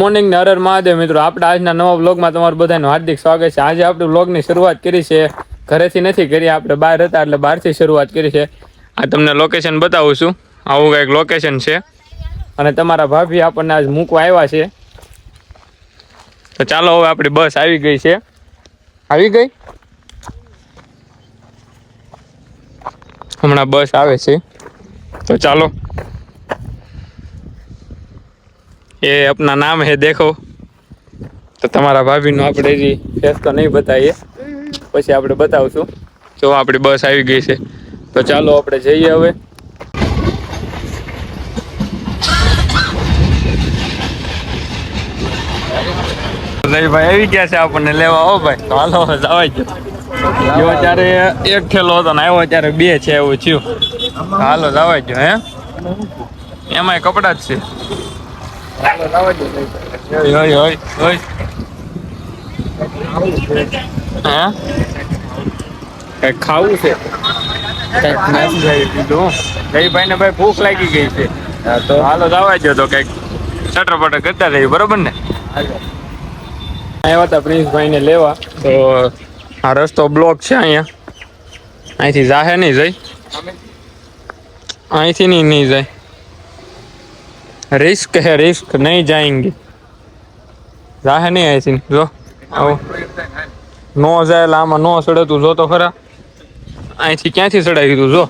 Morning ને હર મહાદેવ મિત્રો, આપણે આજના નવા વ્લોગમાં તમારું બધાનું હાર્દિક સ્વાગત છે. આજે આપણે વ્લોગની શરૂઆત કરી છે ઘરેથી નથી કરી, આપણે બહાર હતા એટલે બહારથી શરૂઆત કરી છે. આ તમને લોકેશન બતાવું છું, આવું કંઈક લોકેશન છે અને તમારા ભાભી આપણને આજ મૂકવા આવ્યા છે. તો ચાલો, હવે આપણી બસ આવી ગઈ છે. આવી ગઈ, હમણાં બસ આવે છે. તો ચાલો, ये अपना नाम है देखो. તો તમારા ભાભીનો આપણે હજી ફેસ તો નહીં બતાવીએ, પછી આપણે બતાવશું. જો આપણી બસ આવી ગઈ છે, તો ચાલો આપણે જઈએ હવે. ભાઈ આવી ગયા છે આપણને લેવા. હો ભાઈ, તો હાલો જવાય ગયો. ગયો ત્યારે એક ઠેલો હતો ને આવ્યો ત્યારે બે છે, એવું થયું. હાલો જવાય ગયો. હે એમાંય કપડા જ છે. કઈક ખાવું છે, ભાઈ ને ભાઈ ભૂખ લાગી ગઈ છે. તો હાલો જવા દો, તો કઈક ચટરપટર કરતા રહીએ, બરોબર ને? આવ્યા હતા પ્રિન્સભાઈ ને લેવા, તો આ રસ્તો બ્લોક છે અહીંયા. અહીંથી જાહે નહીં જઈ, અહીંથી નહીં જાય. रिस्क है, रिस्क नहीं जाएंगे. जाहे नहीं ऐसी जो नो જાય આમાં નો સડે. તું જો તો ખરા, અહીંથી ક્યાંથી સડાવી તું જો,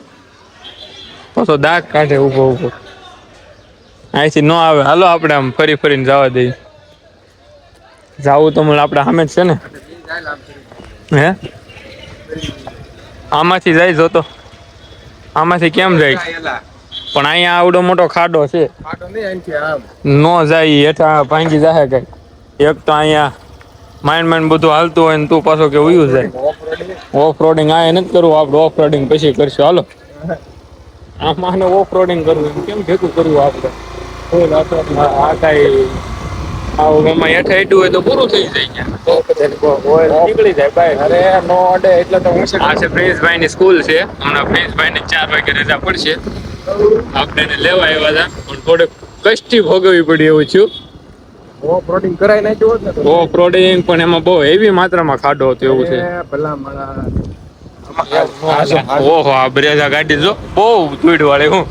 પાછો દાગ કાઢે ઉભો ઉભો. અહીંથી ન આવે. હાલો આપણે આમ ફરી ફરીને જવા દઈએ. જાવું તો આપણે સામે જ છે ને. હે આમાંથી જાય જો તો, આમાંથી કેમ જાય? પણ અહીંયા આવડો મોટો ખાડો છે, નો જાય હેઠા ભાંગી જાય કઈ. એક તો અહીંયા માઇન્ડ બધું હાલતું હોય ને તું પાછો કે ઉયું જાય. ઓફ રોડિંગ આ નથી કરવું આપણે, ઓફ રોડિંગ પછી કરશું. હાલો, આમાં ઓફ રોડિંગ કરવું એમ કેમ ભેગું કરવું આપણે? આ કઈ આમાં હેઠા હેઠું હોય તો પૂરું થઈ જાય, નીકળી જાય બાય. અરે નો અડે એટલે તો આ છે પ્રિન્સભાઈ ની સ્કૂલ છે. હમણાં પ્રિન્સભાઈ ને 4 વાગે રજા પડશે. આપણે એને લેવા આવ્યા હતા, પણ થોડે કષ્ટી ભોગવવી પડી એવું થયું. ઓફ રોડિંગ કરાય નાખ્યું હોત ને. ઓફ રોડિંગ પણ એમાં બહુ હેવી માત્રામાં ખાડો હતો એવું છે. ઓહો, આ બ્રેઝા ગાડી જો બહુ ધૂળ વાળી. હું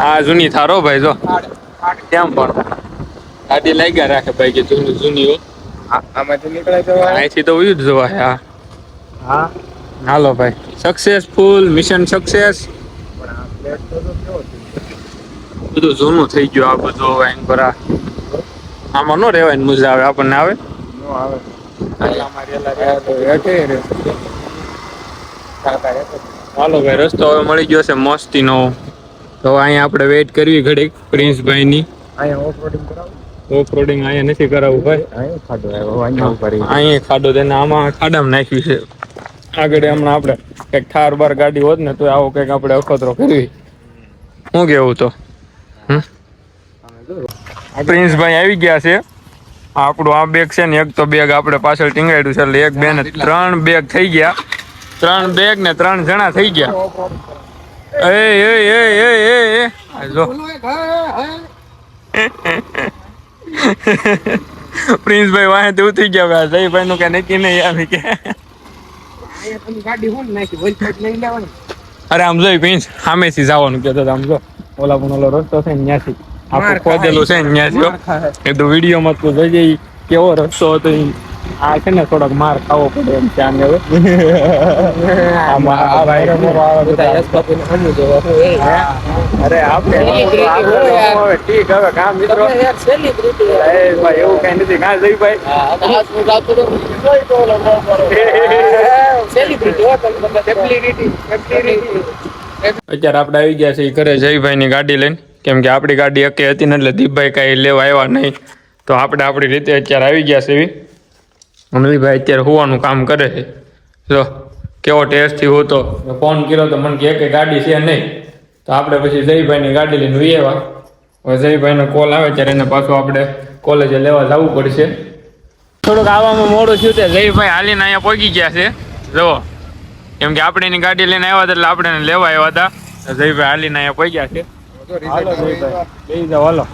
આ જૂની થારો ભાઈ, જો કેમ પણ ગાડી લાગ્યા રાખે ભાઈ કે જૂની જૂની હો. આમાંથી નીકળાય જવાય, અહીંથી તો ઉયું જ જવાય. હા હાલો ભાઈ, સક્સેસફુલ મિશન સક્સેસ. બધું જૂનું થઈ ગયું આ બધું. હવે પર આમાં નો રહેવાય ને મજા આવે આપણને. આવે હાલો ભાઈ, રસ્તો હવે મળી ગયો છે મસ્તીનો. તો અહીંયા આપણે વેઇટ કરવી ઘડીક પ્રિન્સભાઈ ની. ઓફ રોડિંગ અહીંયા નથી કરાવવું ભાઈ, અહીંયા ખાડો તેને આમાં ખાડામાં નાખ્યું છે. આગળ હમણાં આપણે કંઈક ઠાર બાર ગાડી હોત ને તો આવો કંઈક આપણે અખતરો કરવી. શું કેવું? તો પ્રિન્સભાઈ આવી ગયા છે. આપણું આ બેગ છે ને, એક તો બેગ આપણે પાછળ ટીંગાડ્યું છે, એટલે 1 2 ને 3 બેગ થઈ ગયા. 3 બેગ ને 3 જણા થઈ ગયા. જો પ્રિન્સભાઈ વાહે ઉતરી ગયા. જયભાઈ નું કઈ નક્કી નહીં આવી કે. અરે આમ જોઈ પ્રિન્સ સામેથી જવાનું કેતો. આમ જો ઓલા પણ ઓલો રસ્તો છે ને ત્યાંથી આખું ખોદેલું છે ને ત્યાંથી. એ તો વિડીયોમાં તું જોઈ કેવો રસ્તો હતો. આ છે ને થોડોક માર ખાવો પડે એમ ત્યાં હવે. અરે આપણે ઠીક હવે કામ મિત્રો એવું કઈ નથી. કાં જઈ ભાઈ અત્યારે આપણે આવી ગયા છે ઘરે જયભાઈ ની ગાડી લઈને. કેમ કે આપણી ગાડી અકે હતી ને એટલે દીપભાઈ કઈ લેવા આવ્યા નહીં. તો આપણે આપણી રીતે અત્યારે આવી ગયા છે. અમલીભાઈ અત્યારે હોવાનું કામ કરે છે. જો કેવો ટેસ્ટથી હોતો. ફોન કર્યો તો મને કે ગાડી છે નહીં. તો આપણે પછી જયભાઈની ગાડી લઈને વી આવ્યા. હવે જયભાઈનો કોલ આવે ત્યારે એને પાછું આપણે કોલેજે લેવા જવું પડશે. થોડુંક આવવામાં મોડું થયું તે જયભાઈ હાલીને અહીંયા પહોંચી ગયા છે. જુઓ, કેમ કે આપણે એની ગાડી લઈને આવ્યા હતા એટલે આપણે એને લેવા આવ્યા હતા. જયભાઈ હાલીને અહીંયા પહોંચ્યા છે. હાલો જયભાઈ, બેસી જાઓ. હાલો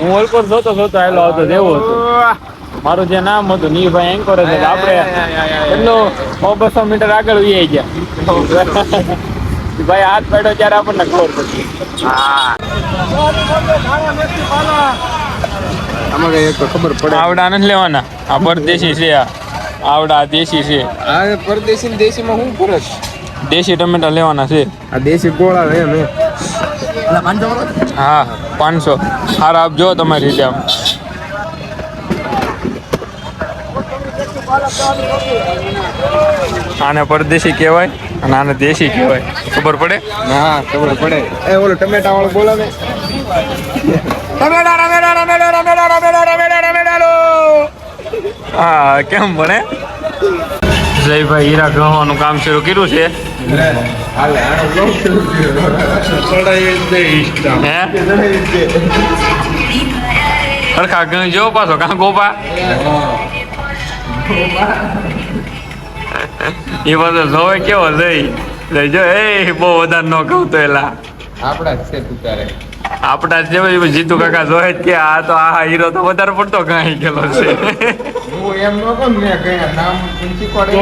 હું ઓલકોર જોતો આવેલો હતો એવો હતો. મારું જે નામ હતું નીભાઈ એન્કોર હતું. આપણે એટલું 200 મીટર આગળ ઉઈ ગયા. ભાઈ હાથ પાડ્યો ત્યારે આપણને ખબર પડી. આમાં કઈ એક તો ખબર પડે. આવડા નથી લેવાના. આ પરદેશી છે. આવડા દેશી છે. આ પરદેશી ને દેશીમાં શું ફરક? દેશી ટમેટા લેવાના છે. આ દેશી ગોળા એમ હે. હા 500 હારા આપજો તમારી રીતે. આમ આને પરદેશી કહેવાય અને આને દેશી કહેવાય. ખબર પડે? હા ખબર પડે. એ ઓલો ટમેટા વાળો બોલો ને. હા કેમ ભણે? જયભાઈ હીરા ગહવાનું કામ શરૂ કર્યું છે. સરખા ગઈ જો પાછો કાં ગોપા એ બધો જોવે કેવો જઈ જો એ બહુ વધારે ન કહું તો એલા આપડા જ છે તું તારે. આપડા જેવા જીતુ કાકા જોહે કે આ તો આ હીરો તો વધારે પડતો કાંઈ ગયેલો છે. હું એમ ન કહું મેં કયા નામ શીખવાડે.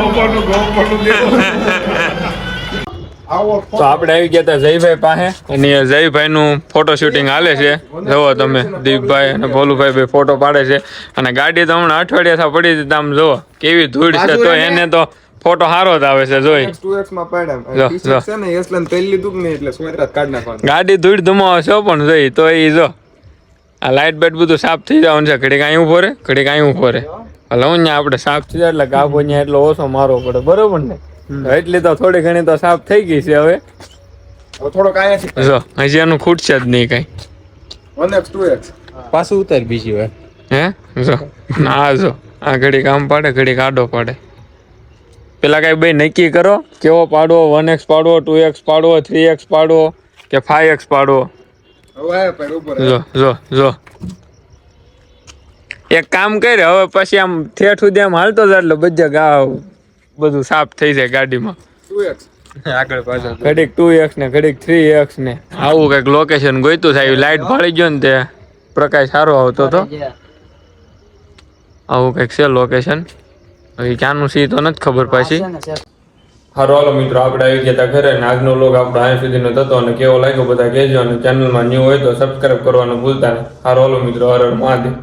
તો આપણે આવી ગયા હતા જયભાઈ પાસે અને જયભાઈ નું ફોટો શૂટિંગ હાલે છે. જોવો તમે દીપભાઈ અને ભોલુભાઈ બે ફોટો પાડે છે. અને ગાડી તો હમણાં અઠવાડિયા પડી હતી. આમ જોવો કેવી ધૂળ છે. તો એને તો ફોટો સારો જ આવે છે. જોઈ 2x માં પાડ્યા. ટી-શર્ટ છે ને એસલન પહેલી લીધું કે નહીં એટલે સોયરા કાઢ નાખવાનું. ગાડી ધૂળ ધુમાવો છો પણ જોઈ તો એ જો આ લાઇટ બેટ બધું સાફ થઈ જવાનું છે. ઘડીક અહીં ઉભો રહે ઘડીક અહીં ઉભો રહે. એટલે હું આપણે સાફ થઈ જાય એટલે કાપો ત્યાં એટલો ઓછો મારવો પડે. બરોબર ને? એટલી તો થોડી ઘણી તો સાફ થઈ ગઈ છે. હવે થોડોક આયા જો હજી એનું ખૂટશે જ નહીં કઈ. 1x 2x પાછું ઉતાર બીજી વાર. હે જો આ જો આ ઘડી કામ પાડે ઘડી આડો પાડે. પેલા કઈ ભાઈ નક્કી કરો કેવો પાડવો. 1x પાડવો 2x પાડવો 3x પાડવો કે 5x પાડવો. જો જો જો એક કામ કરે હવે પછી આમ ઠેઠ સુધી આમ હાલતો જાય એટલે બધા ગાવ બધું સાફ થઈ જાય ગાડીમાં. 2x આગળ પાછળ ઘડીક 2x ને ઘડીક 3x ને આવું કઈક લોકેશન ગોઈતું થાય. લાઈટ ભાળી ગયો ને તે પ્રકાશ સારો આવતો હતો. આવું કઈક છે લોકેશન. હવે ક્યાંનું છે તો નથી ખબર પાછી. હારો હાલો મિત્રો આપણે આવી ગયા હતા ઘરે. અને આજનો લોગ આપણો અહીં સુધીનો હતો. અને કેવો લાગ્યો બધા કહેજો. અને ચેનલમાં ન્યૂ હોય તો સબસ્ક્રાઈબ કરવાનું ભૂલતા નહીં. હારો હાલો મિત્રો હર હર મહાદેવ.